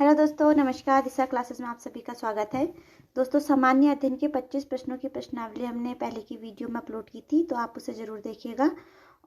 Hello दोस्तों, नमस्कार। दिशा classes में आप सभी का स्वागत है। दोस्तों, सामान्य अध्ययन के 25 प्रश्नों की प्रश्नावली हमने पहले की वीडियो में अपलोड की थी, तो आप उसे ज़रूर देखिएगा।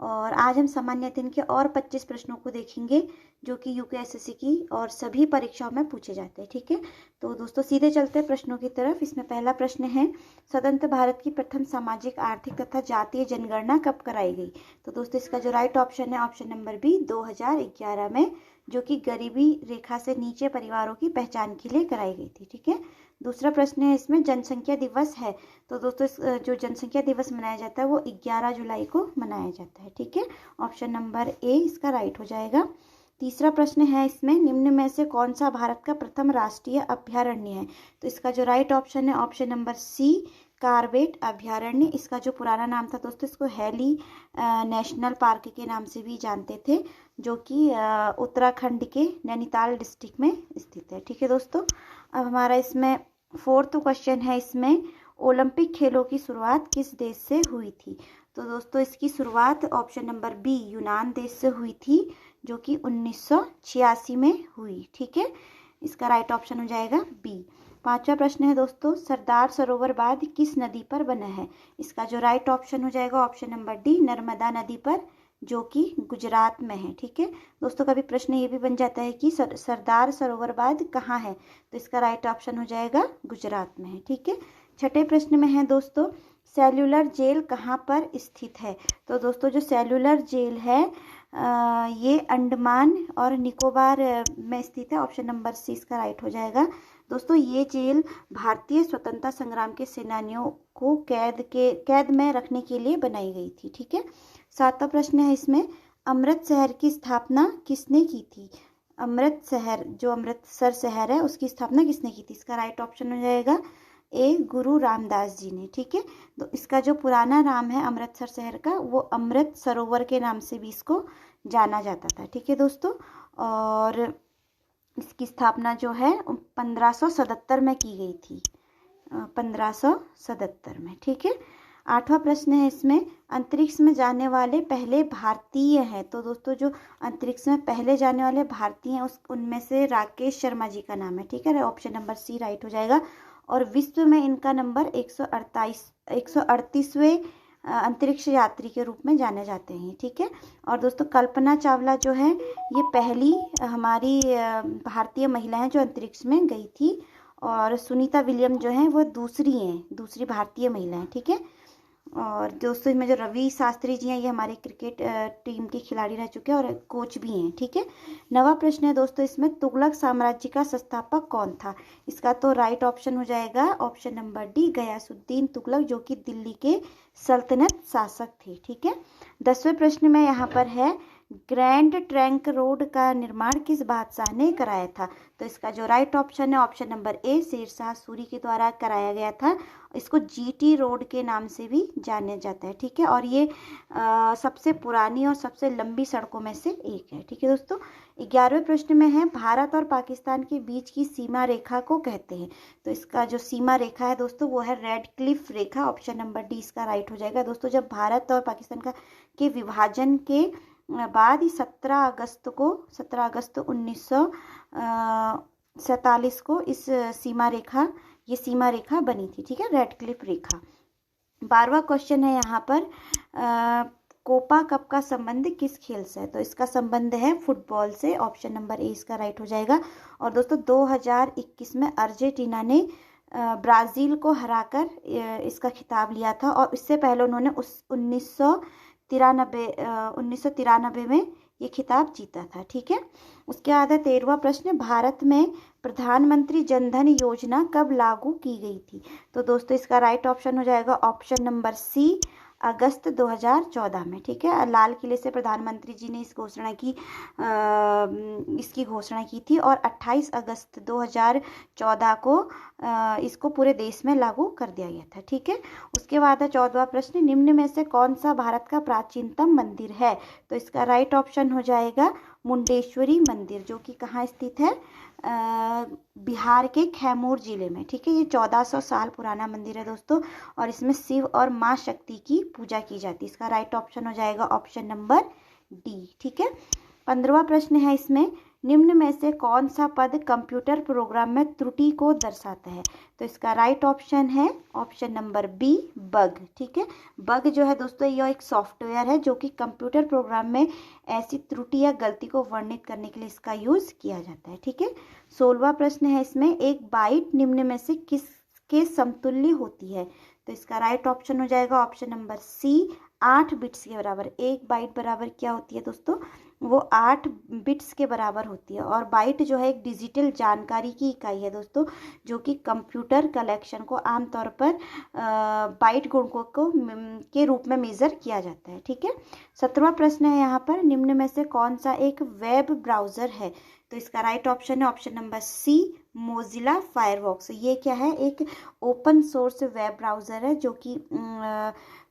और आज हम सामान्य अध्ययन के और 25 प्रश्नों को देखेंगे जो कि यूकेएसएससी की और सभी परीक्षाओं में पूछे जाते हैं। ठीक है, तो दोस्तों सीधे चलते हैं प्रश्नों की तरफ। इसमें पहला प्रश्न है, स्वतंत्र भारत की प्रथम सामाजिक, आर्थिक तथा जातीय जनगणना कब कराई गई? तो दोस्तों इसका जो राइट ऑप्शन है ऑप्शन नंबर बी, 2011 में, जो कि गरीबी रेखा से नीचे परिवारों की पहचान के लिए कराई गई थी। ठीक है, दूसरा प्रश्न है इसमें, जनसंख्या दिवस है। तो दोस्तों जो जनसंख्या दिवस मनाया जाता है वो 11 जुलाई को मनाया जाता है। ठीक है, ऑप्शन नंबर ए इसका राइट हो जाएगा। तीसरा प्रश्न है इसमें, निम्न में से कौन सा भारत का प्रथम राष्ट्रीय अभयारण्य है? तो इसका जो राइट ऑप्शन है ऑप्शन नंबर सी, कार्बेट अभयारण्य। इसका जो पुराना नाम था दोस्तों, इसको हैली नेशनल पार्क के नाम से भी जानते थे, जो कि उत्तराखंड के नैनीताल डिस्ट्रिक्ट में स्थित है। ठीक है दोस्तों, अब हमारा इसमें फोर्थ क्वेश्चन है इसमें, ओलंपिक खेलों की शुरुआत किस देश से हुई थी? तो दोस्तों इसकी शुरुआत ऑप्शन नंबर बी, यूनान देश से हुई थी, जो कि 1986 में हुई। ठीक है, इसका राइट ऑप्शन हो जाएगा बी। पांचवा प्रश्न है दोस्तों, सरदार सरोवर बांध किस नदी पर बना है? इसका जो राइट ऑप्शन हो जाएगा ऑप्शन नंबर डी, नर्मदा नदी पर, जो कि गुजरात में है। ठीक है दोस्तों, कभी प्रश्न ये भी बन जाता है कि सरदार सरोवर बांध कहाँ है? तो इसका राइट ऑप्शन हो जाएगा गुजरात में है। ठीक है, छठे प्रश्न में है दोस्तों, सेल्युलर जेल कहाँ पर स्थित है? तो दोस्तों जो सेल्युलर जेल है ये अंडमान और निकोबार में स्थित है। ऑप्शन नंबर सी इसका राइट हो जाएगा। दोस्तों ये जेल भारतीय स्वतंत्रता संग्राम के सेनानियों को कैद में रखने के लिए बनाई गई थी। ठीक है, सातवां प्रश्न है इसमें, अमृत शहर की स्थापना किसने की थी? अमृत शहर, जो अमृतसर शहर है, उसकी स्थापना किसने की थी? इसका राइट ऑप्शन हो जाएगा ए, गुरु रामदास जी ने। ठीक है, तो इसका जो पुराना नाम है अमृतसर शहर का, वो अमृत सरोवर के नाम से भी इसको जाना जाता था। ठीक है दोस्तों, और इसकी स्थापना जो है 1577 में की गई थी, 1577 में। ठीक है, आठवां प्रश्न है इसमें, अंतरिक्ष में जाने वाले पहले भारतीय हैं। तो दोस्तों जो अंतरिक्ष में पहले जाने वाले भारतीय हैं उनमें से राकेश शर्मा जी का नाम है। ठीक है, ऑप्शन नंबर सी राइट हो जाएगा। और विश्व में इनका नंबर 138वें अंतरिक्ष यात्री के रूप में जाने जाते हैं। ठीक है, और दोस्तों कल्पना चावला जो है ये पहली हमारी भारतीय महिला है जो अंतरिक्ष में गई थी, और सुनीता विलियम जो है वो दूसरी भारतीय महिला है। ठीक है, और दोस्तों इसमें जो रवि शास्त्री जी हैं ये हमारे क्रिकेट टीम के खिलाड़ी रह चुके हैं और कोच भी हैं। ठीक है, नवा प्रश्न है दोस्तों इसमें, तुगलक साम्राज्य का संस्थापक कौन था? इसका तो राइट ऑप्शन हो जाएगा option number D, Ghiyasuddin Tughlaq, जो कि दिल्ली के सल्तनत शासक थे। ठीक है, 10वें प्रश्न में यहाँ पर है, ग्रैंड ट्रंक रोड का निर्माण किस बादशाह ने कराया था? तो इसका जो राइट ऑप्शन है option number A, Sher Shah Suri के द्वारा कराया गया था। इसको जीटी रोड के नाम से भी जाना जाता है। ठीक है, और ये सबसे पुरानी और सबसे लंबी सड़कों में से एक है। ठीक है दोस्तों, 11वें प्रश्न में है, भारत और पाकिस्तान के बीच की सीमा रेखा को कहते हैं। तो इसका जो सीमा रेखा है दोस्तों वो है रेड क्लिफ रेखा। ऑप्शन नंबर डी इसका राइट हो जाएगा। दोस्तों जब भारत और पाकिस्तान के विभाजन के बाद ही 17 अगस्त 1947 को इस सीमा रेखा बनी थी। ठीक है, रेड क्लिफ रेखा। 12वां क्वेश्चन है यहाँ पर, कोपा कप का संबंध किस खेल से है? तो इसका संबंध है फुटबॉल से। ऑप्शन नंबर ए इसका राइट हो जाएगा। और दोस्तों 2021 में अर्जेंटीना ने ब्राज़ील को हराकर इसका खिताब लिया था, और इससे पहले उन्होंने 1993 में ये खिताब जीता था। ठीक है, उसके बाद है 13वां प्रश्न, भारत में प्रधानमंत्री जनधन योजना कब लागू की गई थी? तो दोस्तों इसका राइट ऑप्शन हो जाएगा ऑप्शन नंबर सी, अगस्त 2014 में। ठीक है, लाल किले से प्रधानमंत्री जी ने इसकी घोषणा की थी, और 28 अगस्त 2014 को इसको पूरे देश में लागू कर दिया गया था। ठीक है, उसके बाद है 14वां प्रश्न, निम्न में से कौन सा भारत का प्राचीनतम मंदिर है? तो इसका राइट ऑप्शन हो जाएगा मुंडेश्वरी मंदिर, जो कि कहाँ स्थित है? बिहार के कैमूर जिले में। ठीक है, ये 1400 साल पुराना मंदिर है दोस्तों, और इसमें शिव और माँ शक्ति की पूजा की जाती है। इसका राइट ऑप्शन हो जाएगा ऑप्शन नंबर डी। ठीक है, 15वां प्रश्न है इसमें, निम्न में से कौन सा पद कंप्यूटर प्रोग्राम में त्रुटि को दर्शाता है? तो इसका राइट ऑप्शन है ऑप्शन नंबर बी, बग। ठीक है, बग जो है दोस्तों यह एक सॉफ्टवेयर है जो कि कंप्यूटर प्रोग्राम में ऐसी त्रुटि या गलती को वर्णित करने के लिए इसका यूज किया जाता है। ठीक है, 16वां प्रश्न है इसमें, एक बाइट निम्न में से किसके समतुल्य होती है? तो इसका राइट ऑप्शन हो जाएगा ऑप्शन नंबर सी, 8 बिट्स के बराबर। एक बाइट बराबर क्या होती है दोस्तों? वो 8 बिट्स के बराबर होती है। और बाइट जो है एक डिजिटल जानकारी की इकाई है दोस्तों, जो कि कंप्यूटर कलेक्शन को आमतौर पर बाइट गुणकों को के रूप में मेजर किया जाता है। ठीक है, 17वां प्रश्न है यहाँ पर, निम्न में से कौन सा एक वेब ब्राउजर है? तो इसका राइट ऑप्शन है option number C, Mozilla Firefox. ये क्या है? एक ओपन सोर्स वेब ब्राउज़र है जो कि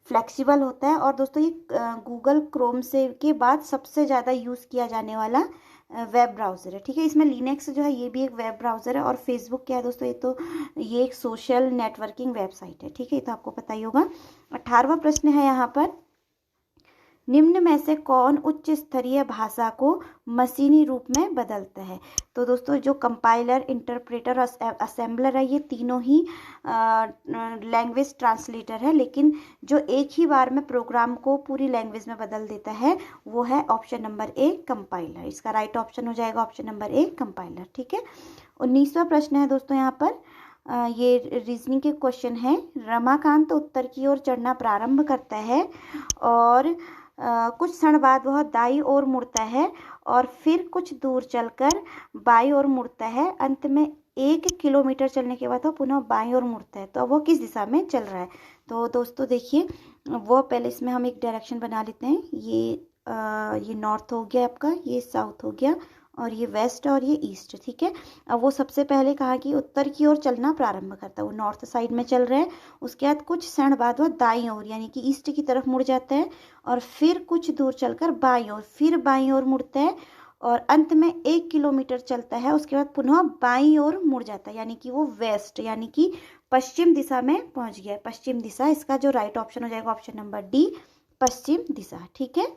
फ्लेक्सिबल होता है। और दोस्तों ये गूगल क्रोम से के बाद सबसे ज़्यादा यूज़ किया जाने वाला वेब ब्राउज़र है। ठीक है, इसमें लिनक्स जो है ये भी एक वेब ब्राउज़र है। और फेसबुक क्या है दोस्तों? ये एक सोशल नेटवर्किंग वेबसाइट है। ठीक है, ये तो आपको पता ही होगा। 18वां प्रश्न है यहाँ पर, निम्न में से कौन उच्च स्तरीय भाषा को मशीनी रूप में बदलता है? तो दोस्तों जो कंपाइलर, इंटरप्रेटर और असेंबलर है, ये तीनों ही लैंग्वेज ट्रांसलेटर है, लेकिन जो एक ही बार में प्रोग्राम को पूरी लैंग्वेज में बदल देता है वो है ऑप्शन नंबर ए, कंपाइलर। इसका राइट ऑप्शन हो जाएगा ऑप्शन नंबर ए, कंपाइलर। ठीक है, 19वां प्रश्न है दोस्तों यहाँ पर, ये रीजनिंग के क्वेश्चन है। रमाकांत उत्तर की ओर चढ़ना प्रारंभ करता है और कुछ क्षण बाद वह दाईं ओर मुड़ता है और फिर कुछ दूर चलकर बाईं ओर मुड़ता है। अंत में 1 किलोमीटर चलने के बाद वह पुनः बाईं ओर मुड़ता है। तो अब वो किस दिशा में चल रहा है? तो दोस्तों देखिए, वो पहले इसमें हम एक डायरेक्शन बना लेते हैं। ये नॉर्थ हो गया आपका, ये साउथ हो गया, और ये वेस्ट और ये ईस्ट। ठीक है, अब वो सबसे पहले कहा कि उत्तर की ओर चलना प्रारंभ करता है, वो नॉर्थ साइड में चल रहा है। उसके बाद कुछ क्षण बाद वह दाईं ओर यानी कि ईस्ट की तरफ मुड़ जाता है और फिर कुछ दूर चलकर बाईं ओर, फिर बाईं ओर मुड़ता है और अंत में 1 किलोमीटर चलता है। उसके बाद पुनः बाईं ओर मुड़ जाता है, यानी कि वो वेस्ट यानी कि पश्चिम दिशा में पहुंच गया है। पश्चिम दिशा, इसका जो राइट ऑप्शन हो जाएगा ऑप्शन नंबर डी, पश्चिम दिशा। ठीक है,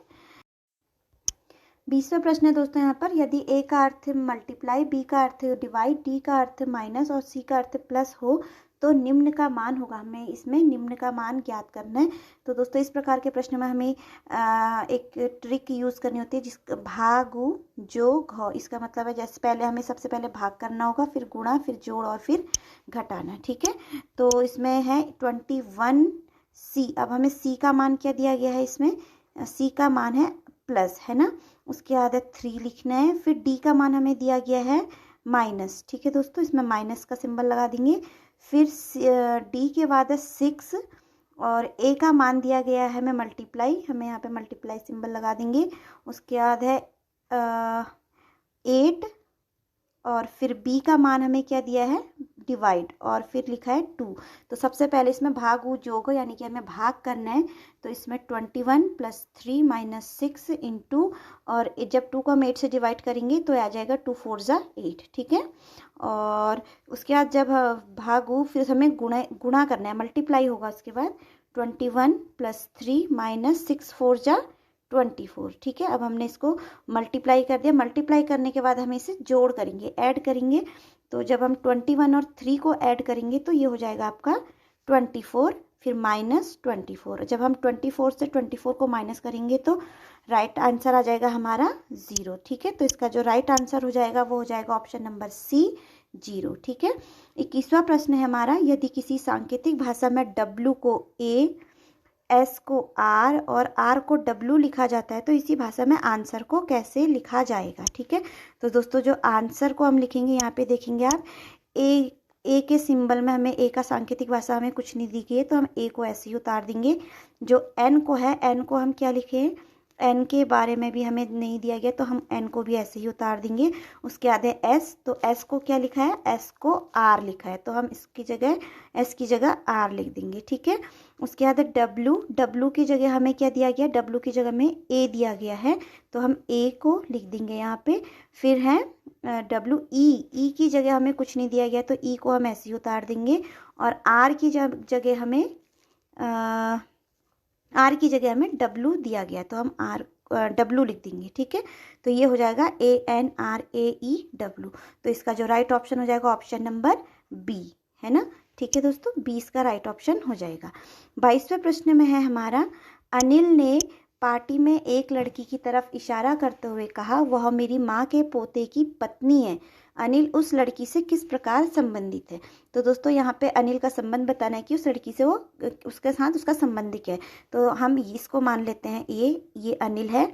20वां प्रश्न है दोस्तों यहाँ पर, यदि ए का अर्थ मल्टीप्लाई, बी का अर्थ डिवाइड, डी का अर्थ माइनस और सी का अर्थ प्लस हो तो निम्न का मान होगा। हमें इसमें निम्न का मान ज्ञात करना है। तो दोस्तों इस प्रकार के प्रश्न में हमें एक ट्रिक यूज़ करनी होती है, जिस भागु जोग हो। इसका मतलब है जैसे पहले हमें सबसे पहले भाग करना होगा, फिर गुणा, फिर जोड़ और फिर घटाना। ठीक है, तो इसमें है 21C। अब हमें सी का मान क्या दिया गया है? इसमें सी का मान है प्लस, है ना। उसके बाद 3 लिखना है। फिर डी का मान हमें दिया गया है माइनस। ठीक है दोस्तों, इसमें माइनस का सिंबल लगा देंगे। फिर डी के बाद है 6 और ए का मान दिया गया है हमें मल्टीप्लाई, हमें यहाँ पे मल्टीप्लाई सिंबल लगा देंगे। उसके बाद है 8 और फिर बी का मान हमें क्या दिया है? डिवाइड, और फिर लिखा है 2। तो सबसे पहले इसमें भाग जोग यानी कि हमें भाग करना है। तो इसमें 21 + 3 - 6 इंटू, और जब 2 को हम 8 से डिवाइड करेंगे तो आ जाएगा 2 4 = 8। ठीक है, और उसके बाद जब भागू फिर हमें गुणा करना है, मल्टीप्लाई होगा। उसके बाद 21 + 3 - 6 4 = 24। ठीक है, अब हमने इसको मल्टीप्लाई कर दिया। मल्टीप्लाई करने के बाद हम इसे जोड़ करेंगे, ऐड करेंगे। तो जब हम 21 और 3 को ऐड करेंगे तो ये हो जाएगा आपका 24, फिर -24। जब हम 24 से 24 को माइनस करेंगे तो राइट आंसर आ जाएगा हमारा 0। ठीक है, तो इसका जो राइट आंसर हो जाएगा वो हो जाएगा ऑप्शन नंबर सी, 0। ठीक है, 21वां प्रश्न है हमारा, यदि किसी सांकेतिक भाषा में W को A, S को R और R को W लिखा जाता है तो इसी भाषा में आंसर को कैसे लिखा जाएगा? ठीक है, तो दोस्तों जो आंसर को हम लिखेंगे, यहाँ पे देखेंगे आप, ए के सिंबल में हमें ए का सांकेतिक भाषा हमें कुछ नहीं दी गई है, तो हम ए को ऐसे ही उतार देंगे। जो एन को है, एन को हम क्या लिखें? एन के बारे में भी हमें नहीं दिया गया तो हम एन को भी ऐसे ही उतार देंगे। उसके बाद है एस, तो एस को क्या लिखा है? एस को आर लिखा है, तो हम इसकी जगह एस की जगह आर लिख देंगे। ठीक है, उसके बाद है डब्लू, डब्लू की जगह हमें क्या दिया गया? डब्लू की जगह में ए दिया गया है, तो हम ए को लिख देंगे यहाँ पे। फिर है डब्लू, ई की जगह हमें कुछ नहीं दिया गया तो ई को हम ऐसे ही उतार देंगे। और आर की जगह हमें W दिया गया तो हम आर डब्लू लिख देंगे, ठीक है। तो ये हो जाएगा ANRAEW। तो इसका जो राइट ऑप्शन हो जाएगा ऑप्शन नंबर बी, है ना। ठीक है दोस्तों, 20 का राइट ऑप्शन हो जाएगा। 22वें प्रश्न में है हमारा, अनिल ने पार्टी में एक लड़की की तरफ इशारा करते हुए कहा, वह मेरी माँ के पोते की पत्नी है। अनिल उस लड़की से किस प्रकार संबंधित है। तो दोस्तों यहाँ पे अनिल का संबंध बताना है कि उस लड़की से वो उसके साथ उसका संबंध क्या है। तो हम इसको मान लेते हैं, ये अनिल है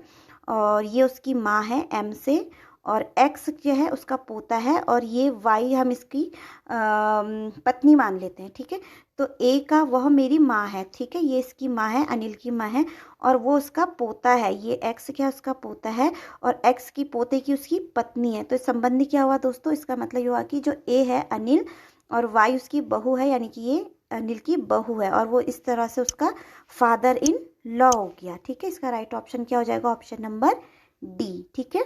और ये उसकी माँ है एम से, और एक्स जो है उसका पोता है, और ये वाई हम इसकी पत्नी मान लेते हैं, ठीक है। तो ए का वह मेरी माँ है, ठीक है, ये इसकी माँ है, अनिल की माँ है, और वो उसका पोता है, ये एक्स क्या उसका पोता है, और एक्स की पोते की उसकी पत्नी है। तो संबंध क्या हुआ दोस्तों, इसका मतलब ये हुआ कि जो ए है अनिल और वाई उसकी बहू है, यानी कि ये अनिल की बहू है, और वो इस तरह से उसका फादर इन लॉ हो गया, ठीक है। इसका राइट ऑप्शन क्या हो जाएगा, ऑप्शन नंबर डी, ठीक है।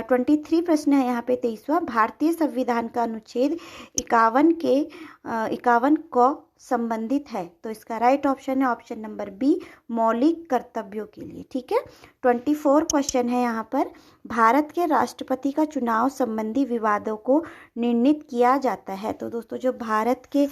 23 प्रश्न है यहाँ पे 23वां, भारतीय संविधान का अनुच्छेद 51 को संबंधित है। तो इसका राइट ऑप्शन है ऑप्शन नंबर बी, मौलिक कर्तव्यों के लिए, ठीक है। 24 क्वेश्चन है यहाँ पर, भारत के राष्ट्रपति का चुनाव संबंधी विवादों को निर्णित किया जाता है। तो दोस्तों जो भारत के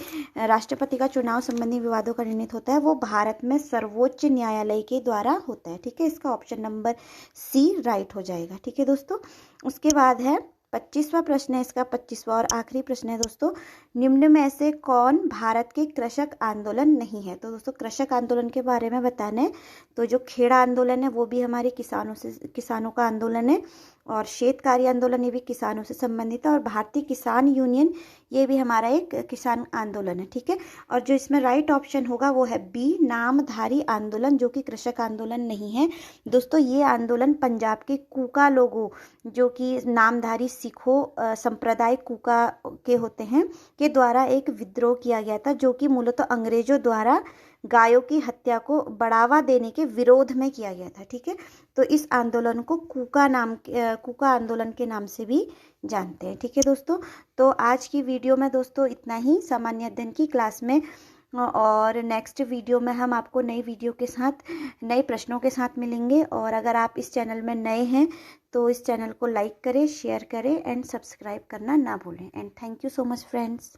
राष्ट्रपति का चुनाव संबंधी विवादों का निर्णित होता है वो भारत में सर्वोच्च न्यायालय के द्वारा होता है, ठीक है। इसका ऑप्शन नंबर सी राइट हो जाएगा, ठीक है दोस्तों। उसके बाद है 25वां प्रश्न है, इसका 25वां और आखिरी प्रश्न है दोस्तों, निम्न में से कौन भारत के कृषक आंदोलन नहीं है। तो दोस्तों कृषक आंदोलन के बारे में बताना है, तो जो खेड़ा आंदोलन है वो भी हमारे किसानों का आंदोलन है, और शेतकारी आंदोलन ये भी किसानों से संबंधित है, और भारतीय किसान यूनियन ये भी हमारा एक किसान आंदोलन है, ठीक है। और जो इसमें राइट ऑप्शन होगा वो है बी, नामधारी आंदोलन, जो कि कृषक आंदोलन नहीं है। दोस्तों ये आंदोलन पंजाब के कूका लोगों, जो कि नामधारी सिखों संप्रदाय कूका के होते हैं, के द्वारा एक विद्रोह किया गया था, जो कि मूलतः अंग्रेजों द्वारा गायों की हत्या को बढ़ावा देने के विरोध में किया गया था, ठीक है। तो इस आंदोलन को कूका आंदोलन के नाम से भी जानते हैं, ठीक है दोस्तों। तो आज की वीडियो में दोस्तों इतना ही सामान्य अध्ययन की क्लास में, और नेक्स्ट वीडियो में हम आपको नई वीडियो के साथ नए प्रश्नों के साथ मिलेंगे। और अगर आप इस चैनल में नए हैं तो इस चैनल को लाइक करें, शेयर करें एंड सब्सक्राइब करना ना भूलें। And thank you so much friends.